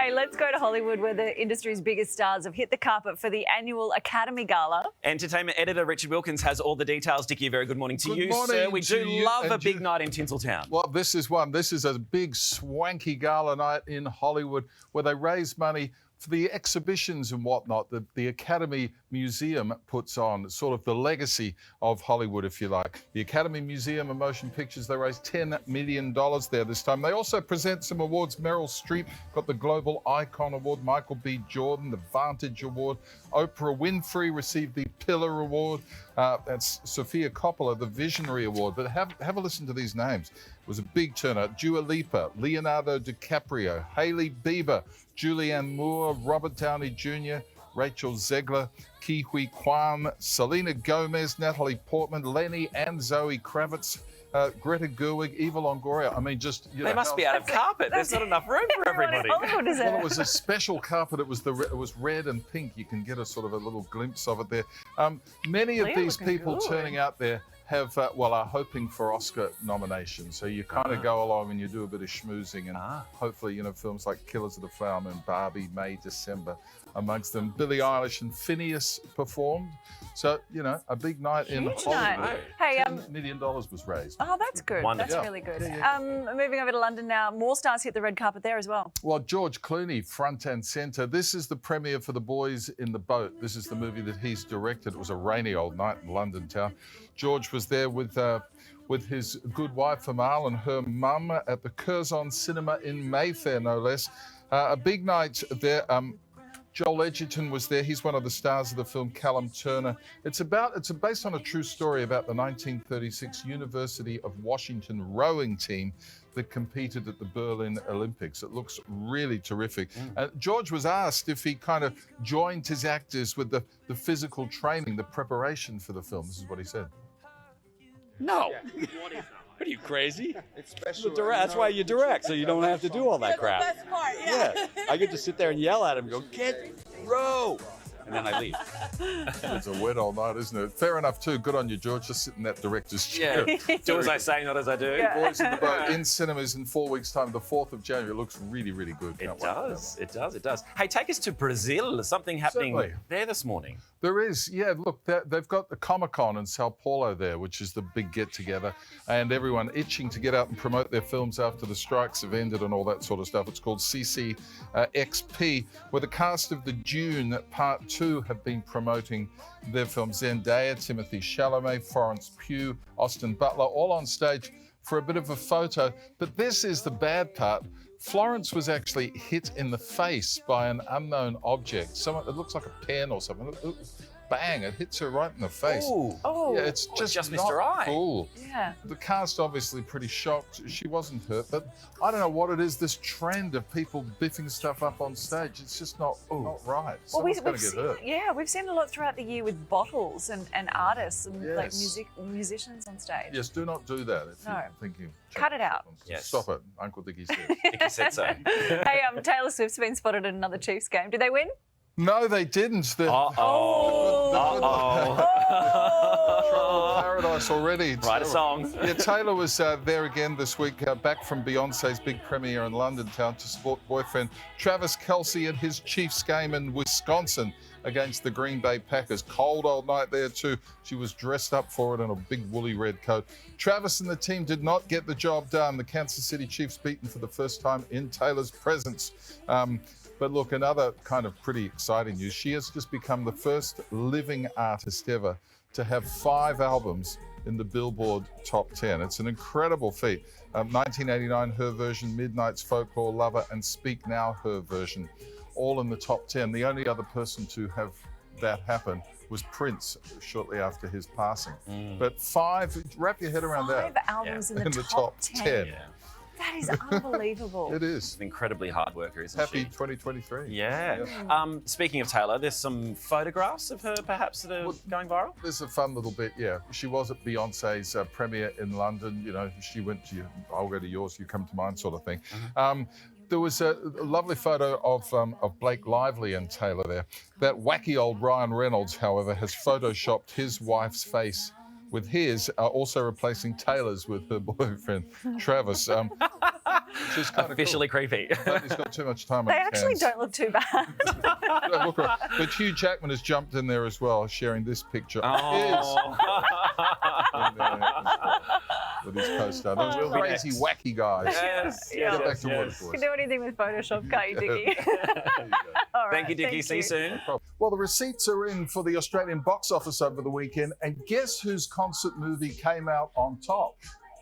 Hey, let's go to Hollywood, where the industry's biggest stars have hit the carpet for the annual Academy Gala. Entertainment editor Richard Wilkins has all the details. Dickie, a very good morning to you, sir. We do love a big night in Tinseltown. Well, this is one. This is a big, swanky gala night in Hollywood where they raise money for the exhibitions and whatnot that the Academy Museum puts on. It's sort of the legacy of Hollywood, if you like. The Academy Museum of Motion Pictures, they raised $10 million there this time. They also present some awards. Meryl Streep got the Global Icon Award, Michael B. Jordan, the Vantage Award, Oprah Winfrey received the Pillar Award, that's Sofia Coppola, the Visionary Award. But have a listen to these names. It was a big turnout. Dua Lipa, Leonardo DiCaprio, Hailey Bieber, Julianne Moore, Robert Downey Jr., Rachel Zegler, Ke Huy Quan, Selena Gomez, Natalie Portman, Lenny and Zoe Kravitz, Greta Gerwig, Eva Longoria. I mean, just... They must be out of carpet. There's not enough room for everybody. Well, it was a special carpet. It was red and pink. You can get a sort of a little glimpse of it there. Many of these people turning out there have, are hoping for Oscar nominations. So you kind of go along and you do a bit of schmoozing and hopefully, films like Killers of the Flower Moon, Barbie, May, December amongst them. Billie Eilish and Phineas performed. So, a big night in Hollywood. Hey, $10 million was raised. Oh, that's good. Wonderful. That's really good. Moving over to London now, more stars hit the red carpet there as well. Well, George Clooney, front and centre. This is the premiere for The Boys in the Boat. This is the movie that he's directed. It was a rainy old night in London town. George was there with his good wife Amal and her mum at the Curzon Cinema in Mayfair, no less. A big night there. Joel Edgerton was there. He's one of the stars of the film Callum Turner. It's based on a true story about the 1936 University of Washington rowing team that competed at the Berlin Olympics. It looks really terrific. George was asked if he kind of joined his actors with the physical training, the preparation for the film. This is what he said. No. What are you, crazy? It's special. That's why you direct, so you don't have to do all that crap. That's the best part, yeah. I get to sit there and yell at him and go, get row, and then I leave. It's a wet old night, isn't it? Fair enough, too. Good on you, George. Just sit in that director's chair. Yeah. Do as I say, not as I do. Boys in the Boat in cinemas in 4 weeks' time, the 4th of January. It looks really, really good. It does. Hey, take us to Brazil. Something happening there this morning. There is, yeah. Look, they've got the Comic-Con in Sao Paulo there, which is the big get-together, and everyone itching to get out and promote their films after the strikes have ended and all that sort of stuff. It's called CCXP, where the cast of the Dune Part 2 have been promoting their films. Zendaya, Timothée Chalamet, Florence Pugh, Austin Butler, all on stage for a bit of a photo. But this is the bad part. Florence was actually hit in the face by an unknown object. It looks like a pen or something. Bang, it hits her right in the face. Oh. Yeah, it's just Mr. Right. Cool. Yeah. The cast obviously pretty shocked. She wasn't hurt, but I don't know what it is, this trend of people biffing stuff up on stage. It's just not right. Someone's going to get hurt. Yeah, we've seen a lot throughout the year with bottles and artists and musicians on stage. Yes, do not do that if you're thinking. Cut it out. Yes. Stop it, Uncle Dickie said. Dickie said so. Hey, Taylor Swift's been spotted at another Chiefs game. Did they win? No, they didn't. Uh-oh. Trouble paradise already. Write a song. Yeah, Taylor was there again this week, back from Beyonce's big premiere in London town to support boyfriend Travis Kelce at his Chiefs game in Wisconsin against the Green Bay Packers. Cold old night there too. She was dressed up for it in a big woolly red coat. Travis and the team did not get the job done. The Kansas City Chiefs beaten for the first time in Taylor's presence. But look, another kind of pretty exciting news. She has just become the first living artist ever to have 5 albums in the Billboard Top 10. It's an incredible feat. 1989, her version, Midnight's Folklore, Lover, and Speak Now, her version, all in the top 10. The only other person to have that happen was Prince shortly after his passing. But 5, wrap your head around that. 5 albums in the top 10. Yeah. That is unbelievable. It is. An incredibly hard worker, isn't Happy she? 2023. Yeah. Speaking of Taylor, there's some photographs of her perhaps that are going viral? There's a fun little bit, yeah. She was at Beyonce's premiere in London. She went to I'll go to yours, you come to mine sort of thing. There was a lovely photo of Blake Lively and Taylor there. That wacky old Ryan Reynolds, however, has photoshopped his wife's face with his, also replacing Taylor's with her boyfriend, Travis. which is kind of Officially creepy. But he's got too much time They on his actually hands. don't look too bad. Don't look right. But Hugh Jackman has jumped in there as well, sharing this picture. Oh. With his co-star. Those Will be crazy, next. wacky guys. Yes. Yeah. Get back to what it You was. can do anything with Photoshop, can't you, Dickie? All right, Thank you, Dickie. See you soon. Well, the receipts are in for the Australian box office over the weekend, and guess whose concert movie came out on top?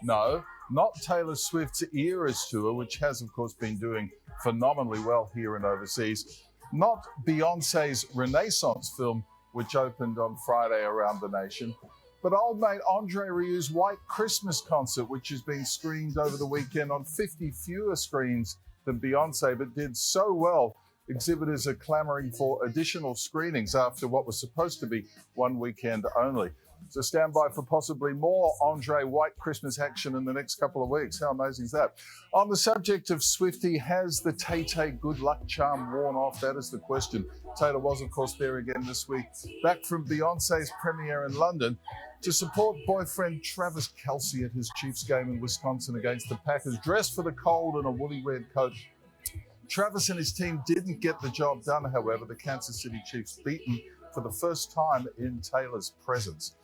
No, not Taylor Swift's Eras tour, which has, of course, been doing phenomenally well here and overseas. Not Beyonce's Renaissance film, which opened on Friday around the nation, but old mate Andre Rieu's White Christmas concert, which has been screened over the weekend on 50 fewer screens than Beyonce, but did so well. Exhibitors are clamoring for additional screenings after what was supposed to be one weekend only. So stand by for possibly more Andre White Christmas action in the next couple of weeks. How amazing is that? On the subject of Swiftie, has the Tay-Tay good luck charm worn off? That is the question. Taylor was, of course, there again this week, back from Beyonce's premiere in London to support boyfriend Travis Kelce at his Chiefs game in Wisconsin against the Packers, dressed for the cold in a woolly red coat. Travis and his team didn't get the job done, however. The Kansas City Chiefs beaten for the first time in Taylor's presence.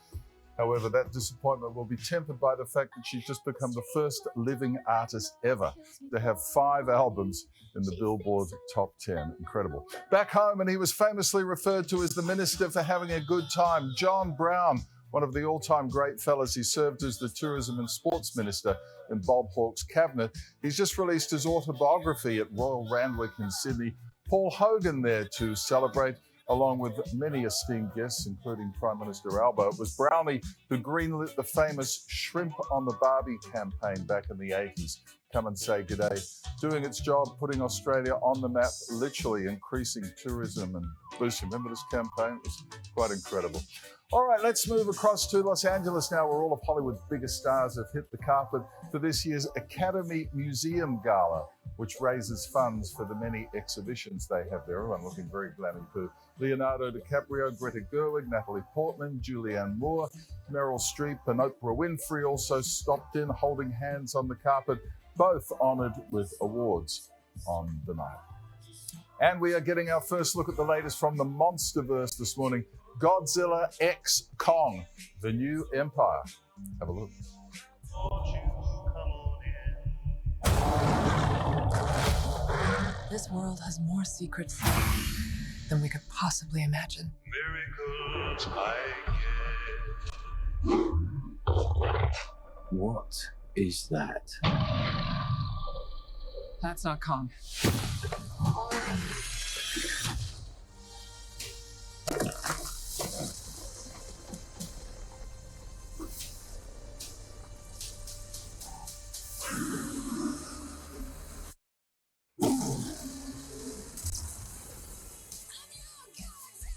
However, that disappointment will be tempered by the fact that she's just become the first living artist ever to have 5 albums in the Billboard Top 10. Incredible. Back home, and he was famously referred to as the Minister for Having a Good Time, John Brown, one of the all-time great fellas. He served as the Tourism and Sports Minister in Bob Hawke's cabinet. He's just released his autobiography at Royal Randwick in Sydney. Paul Hogan there to celebrate, along with many esteemed guests, including Prime Minister Alba. It was Brownie who greenlit the famous Shrimp on the Barbie campaign back in the 80s. Come and say g'day. Doing its job, putting Australia on the map, literally increasing tourism and boosting. Remember this campaign? It was quite incredible. All right, let's move across to Los Angeles now, where all of Hollywood's biggest stars have hit the carpet for this year's Academy Museum Gala, which raises funds for the many exhibitions they have there. Everyone looking very glammy too. Leonardo DiCaprio, Greta Gerwig, Natalie Portman, Julianne Moore, Meryl Streep and Oprah Winfrey also stopped in, holding hands on the carpet, both honoured with awards on the night. And we are getting our first look at the latest from the Monsterverse this morning. Godzilla x Kong, the new empire. Have a look. This world has more secrets than we could possibly imagine. Miracles I get. What is that? That's not Kong.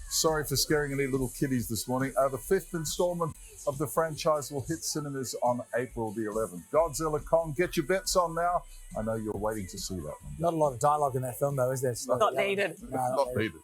Sorry for scaring any little kiddies this morning. The 5th installment of the franchise will hit cinemas on April the 11th. Godzilla Kong, get your bets on now. I know you're waiting to see that one. Not a lot of dialogue in that film, though, is there? It's Not needed. No, Not needed.